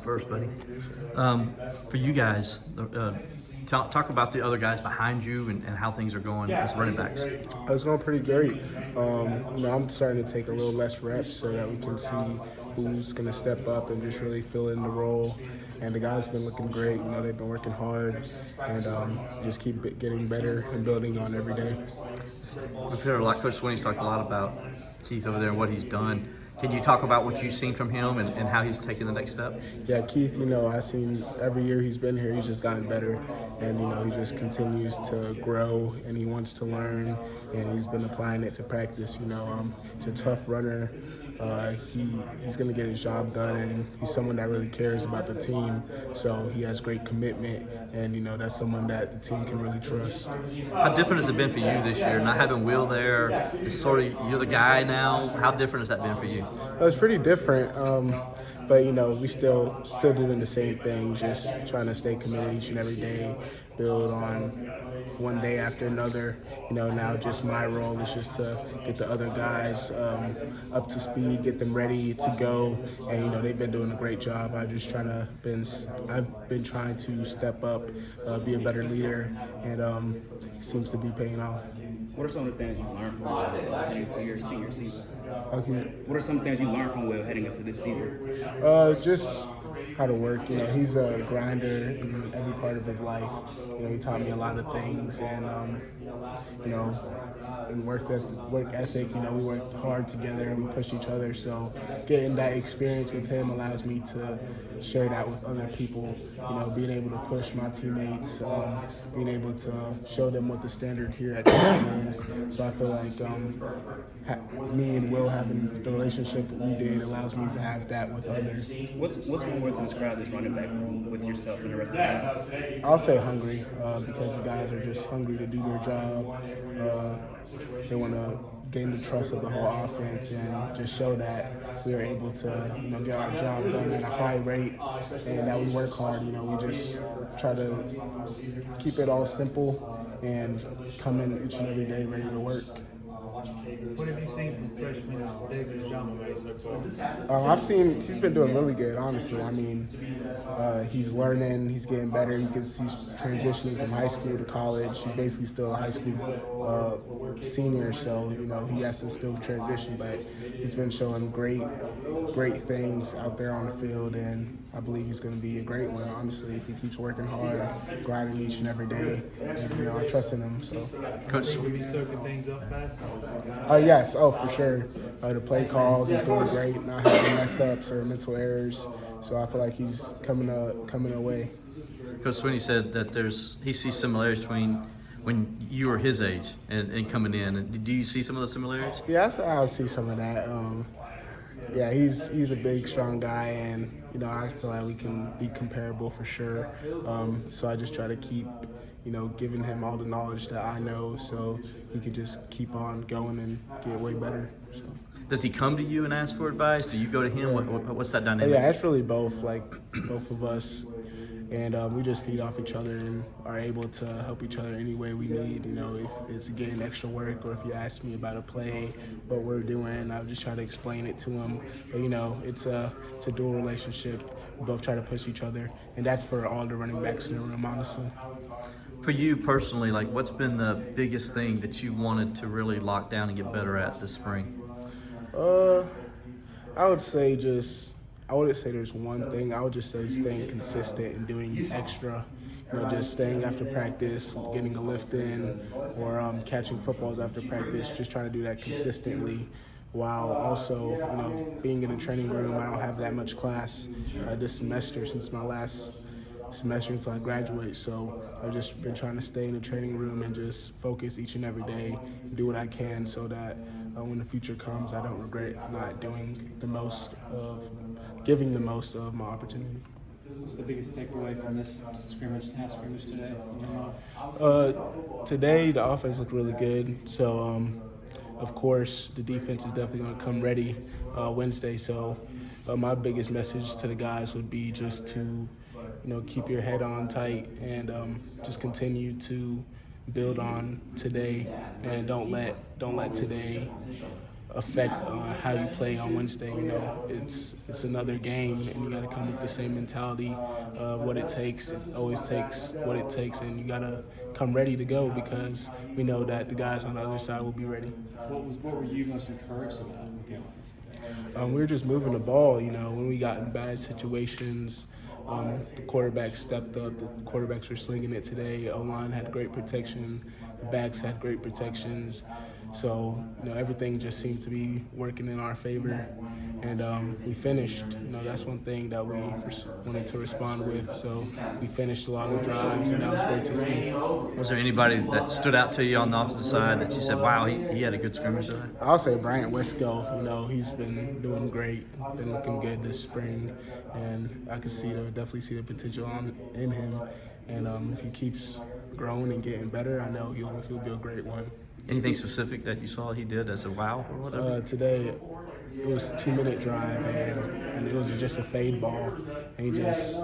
first, buddy. For you guys, talk about the other guys behind you and how things are going as running backs. It's going pretty great. I'm starting to take a little less reps so that we can see who's going to step up and just really fill in the role. And the guys have been looking great. They've been working hard and just keep getting better and building on every day. I've heard a lot. Coach Swinney's talked a lot about Keith over there and what he's done. Can you talk about what you've seen from him and how he's taken the next step? Yeah, Keith, I've seen every year he's been here, he's just gotten better. And, he just continues to grow and he wants to learn. And he's been applying it to practice. He's a tough runner. He's going to get his job done. And he's someone that really cares about the team. So he has great commitment. And, that's someone that the team can really trust. How different has it been for you this year? Not having Will there, it's sort of you're the guy now. How different has that been for you? It's pretty different, but we still doing the same thing, just trying to stay committed each and every day, build on one day after another. Now just my role is just to get the other guys up to speed, get them ready to go, and they've been doing a great job. I've been trying to step up, be a better leader, and it seems to be paying off. What are some of the things you learned from Will heading into your senior season? Okay. What are some things you learned from Will heading into this season? Just how to work. He's a grinder in every part of his life. He taught me a lot of things, and in work ethic, we work hard together and we push each other. So getting that experience with him allows me to share that with other people. Being able to push my teammates, being able to show them what the standard here at Clemson is. So I feel like me and Will having the relationship that we did allows me to have that with others. What's one word to describe this running back room with yourself and the rest of the team? I'll say hungry, because the guys are just hungry to do their job. They want to gain the trust of the whole offense and just show that we are able to, get our job done at a high rate and that we work hard. We just try to keep it all simple and come in each and every day ready to work. What have you seen from freshman David Eziomume so far? He's been doing really good, honestly. He's learning, he's getting better. He's transitioning from high school to college. He's basically still a high school senior, so, he has to still transition, but he's been showing great things out there on the field, and I believe he's going to be a great one, honestly, if he keeps working hard, grinding each and every day, and, I trust in him. So. Coach, Will you be soaking things up fast? Yes, for sure. The play calls, he's doing great, not having mess-ups or mental errors, so I feel like he's coming away. Coach Swinney said that he sees similarities between when you were his age and coming in. And do you see some of the similarities? Yeah, I see some of that. He's a big, strong guy, and I feel like we can be comparable for sure. So I just try to keep, giving him all the knowledge that I know, so he could just keep on going and get way better. So. Does he come to you and ask for advice? Do you go to him? Yeah. What's that dynamic? Yeah, it's really both of us. And we just feed off each other and are able to help each other any way we need. If it's getting extra work or if you ask me about a play, what we're doing, I'll just try to explain it to him. But, it's a dual relationship. We both try to push each other, and that's for all the running backs in the room, honestly. For you personally, what's been the biggest thing that you wanted to really lock down and get better at this spring? I wouldn't say there's one thing. I would just say staying consistent and doing extra. Just staying after practice, getting a lift in, or catching footballs after practice, just trying to do that consistently while also, being in the training room. I don't have that much class this semester since my last semester until I graduate, so I've just been trying to stay in the training room and just focus each and every day, do what I can so that when the future comes, I don't regret not giving the most of my opportunity. What's the biggest takeaway from this half-scrimmage today? Today, the offense looked really good. So, of course, the defense is definitely going to come ready Wednesday. So, my biggest message to the guys would be just to, keep your head on tight and just continue to build on today, and don't let today affect how you play on Wednesday. You know, it's another game, and you got to come with the same mentality of what it takes. It always takes what it takes, and you got to come ready to go because we know that the guys on the other side will be ready. What were you most encouraged about with the offense? We were just moving the ball. You know, when we got in bad situations, the quarterback stepped up. The quarterbacks were slinging it today. O-line had great protection. The backs had great protections. So, you know, everything just seemed to be working in our favor. And we finished. You know, that's one thing that we wanted to respond with. So we finished a lot of drives, and that was great to see. Was there anybody that stood out to you on the opposite side that you said, wow, he had a good scrimmage today? I'll say Bryant Wesco. You know, he's been doing great, been looking good this spring, and I can definitely see the potential in him. And if he keeps growing and getting better, I know he'll be a great one. Anything specific that you saw he did as a wow or whatever? Today, it was a 2-minute drive, and it was just a fade ball. And he just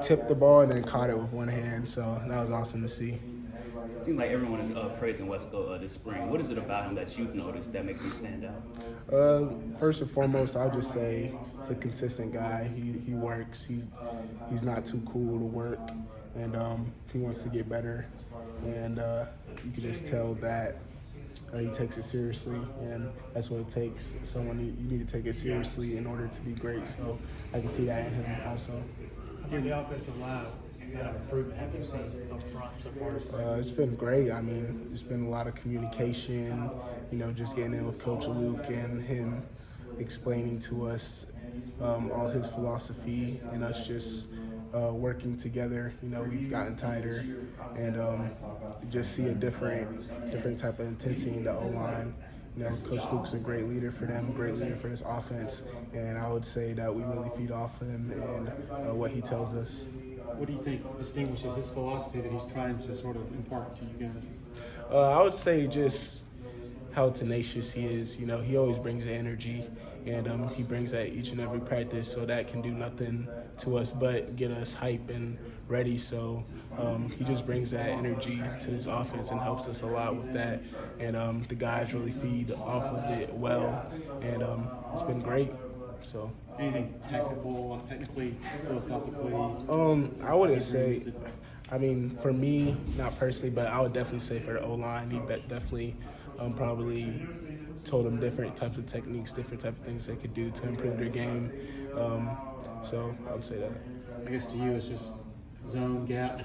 tipped the ball and then caught it with one hand. So that was awesome to see. It seems like everyone is praising Wesco this spring. What is it about him that you've noticed that makes him stand out? First and foremost, I'll just say he's a consistent guy. He works. He's not too cool to work, and he wants to get better. And you can just tell that he takes it seriously, and that's what it takes. Someone you need to take it seriously in order to be great. So I can see that in him also. Here, the offensive line, what kind of improvement have you seen up front so far? It's been great. I mean, it's been a lot of communication, you know, just getting in with Coach Luke and him explaining to us all his philosophy and us just working together. You know, we've gotten tighter and just see a different type of intensity in the O-line. You know, Coach Luke's a great leader for them, a great leader for this offense, and I would say that we really feed off of him and what he tells us. What do you think distinguishes his philosophy that he's trying to sort of impart to you guys? I would say just how tenacious he is. You know, he always brings the energy, and he brings that each and every practice, so that can do nothing to us but get us hype and ready. So he just brings that energy to this offense and helps us a lot with that. And the guys really feed off of it well, and it's been great. So. Anything technically, philosophically? I wouldn't say. I mean, for me, not personally, but I would definitely say for the O-line, he definitely probably told them different types of techniques, different types of things they could do to improve their game. So I would say that. I guess to you, it's just zone gap.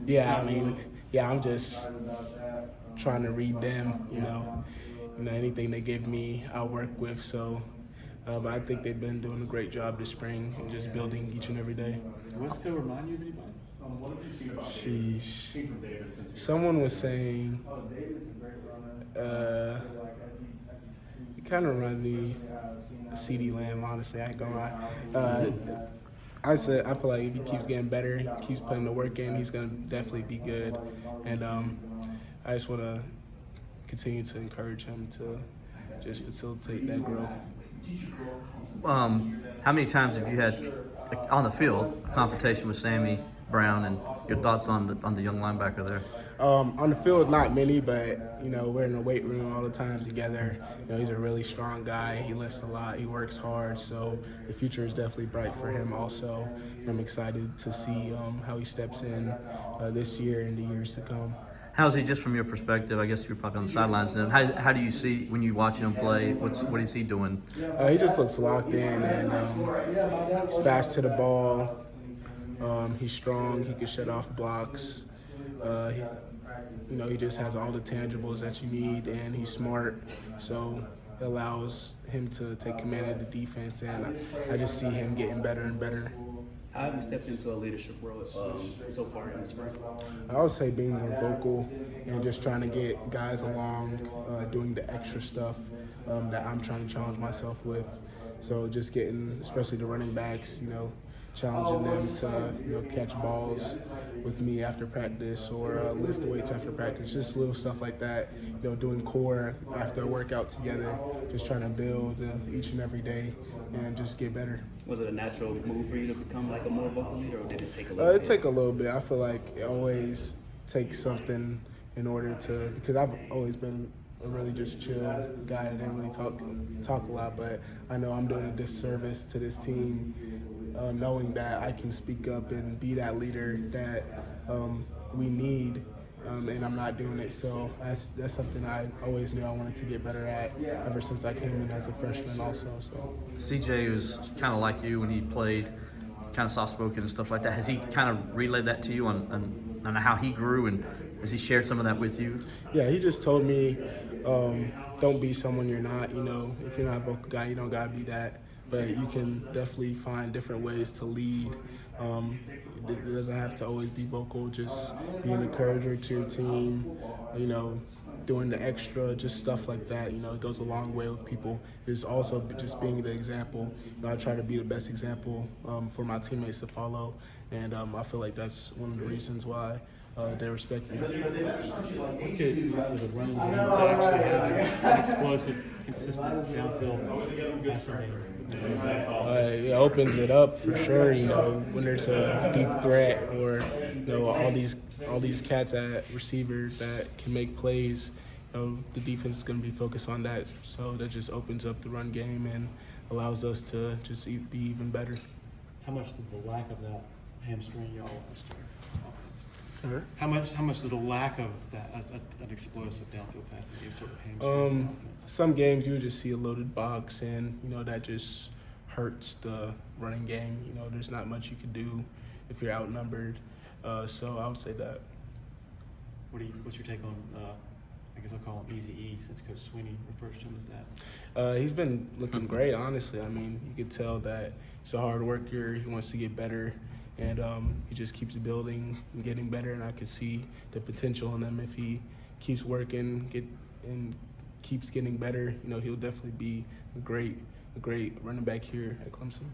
Yeah, I mean, I'm just trying to read them. You know, anything they give me, I'll work with. So. But I think they've been doing a great job this spring and just building each and every day. Does Wesco remind you of anybody? Sheesh. Someone was saying, it kind of reminds me of CD Lamb, honestly. I ain't gonna lie. I feel like if he keeps getting better, keeps putting the work in, he's gonna definitely be good. And I just want to continue to encourage him to just facilitate that growth. How many times have you had on the field a confrontation with Sammy Brown, and your thoughts on the young linebacker there? On the field, not many, but you know, we're in the weight room all the time together. You know, he's a really strong guy. He lifts a lot. He works hard. So the future is definitely bright for him. Also, I'm excited to see how he steps in this year and the years to come. How's he, just from your perspective? I guess you're probably on the sidelines. And how do you see when you watch him play? What is he doing? He just looks locked in, and he's fast to the ball. He's strong. He can shut off blocks. He just has all the tangibles that you need, and he's smart. So it allows him to take command of the defense, and I just see him getting better and better. How have you stepped into a leadership role so far in the spring? I would say being more vocal and just trying to get guys along, doing the extra stuff that I'm trying to challenge myself with. So just getting, especially the running backs, challenging them to catch balls with me after practice or lift weights after practice, just little stuff like that. Doing core after a workout together, just trying to build each and every day and just get better. Was it a natural move for you to become like a more vocal leader, or did it take a little bit? It take a little bit. I feel like it always takes something in order to, because I've always been a really just chill guy that didn't really talk a lot, but I know I'm doing a disservice to this team, knowing that I can speak up and be that leader that we need. And I'm not doing it, so that's something I always knew I wanted to get better at ever since I came in as a freshman also. So CJ was kind of like you when he played, kind of soft-spoken and stuff like that. Has he kind of relayed that to you on how he grew, and has he shared some of that with you? Yeah, he just told me, don't be someone you're not. You know, if you're not a vocal guy, you don't gotta be that. But you can definitely find different ways to lead. It doesn't have to always be vocal, just being an encourager to your team, you know, doing the extra, just stuff like that. You know, it goes a long way with people. There's also just being the example. You know, I try to be the best example for my teammates to follow, and I feel like that's one of the reasons why they respect me. What could it do for the running game to actually have an explosive, consistent downfield passing game? It opens it up for sure. You know, when there's a deep threat, or you know, all these cats at receiver that can make plays, you know, the defense is going to be focused on that. So that just opens up the run game and allows us to just be even better. How much did the lack of that hamstring y'all last year as an offense? Sure. How much did the lack of that an explosive downfield passing game sort of hamstring the offense? Some games you would just see a loaded box, and you know that just hurts the running game. You know, there's not much you can do if you're outnumbered. So I would say that. What's your take on? I guess I'll call him Easy E, since Coach Sweeney refers to him as that. He's been looking great, honestly. I mean, you could tell that he's a hard worker. He wants to get better, and he just keeps building and getting better. And I could see the potential in him if he keeps working, keeps getting better. You know, he'll definitely be a great running back here at Clemson.